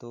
2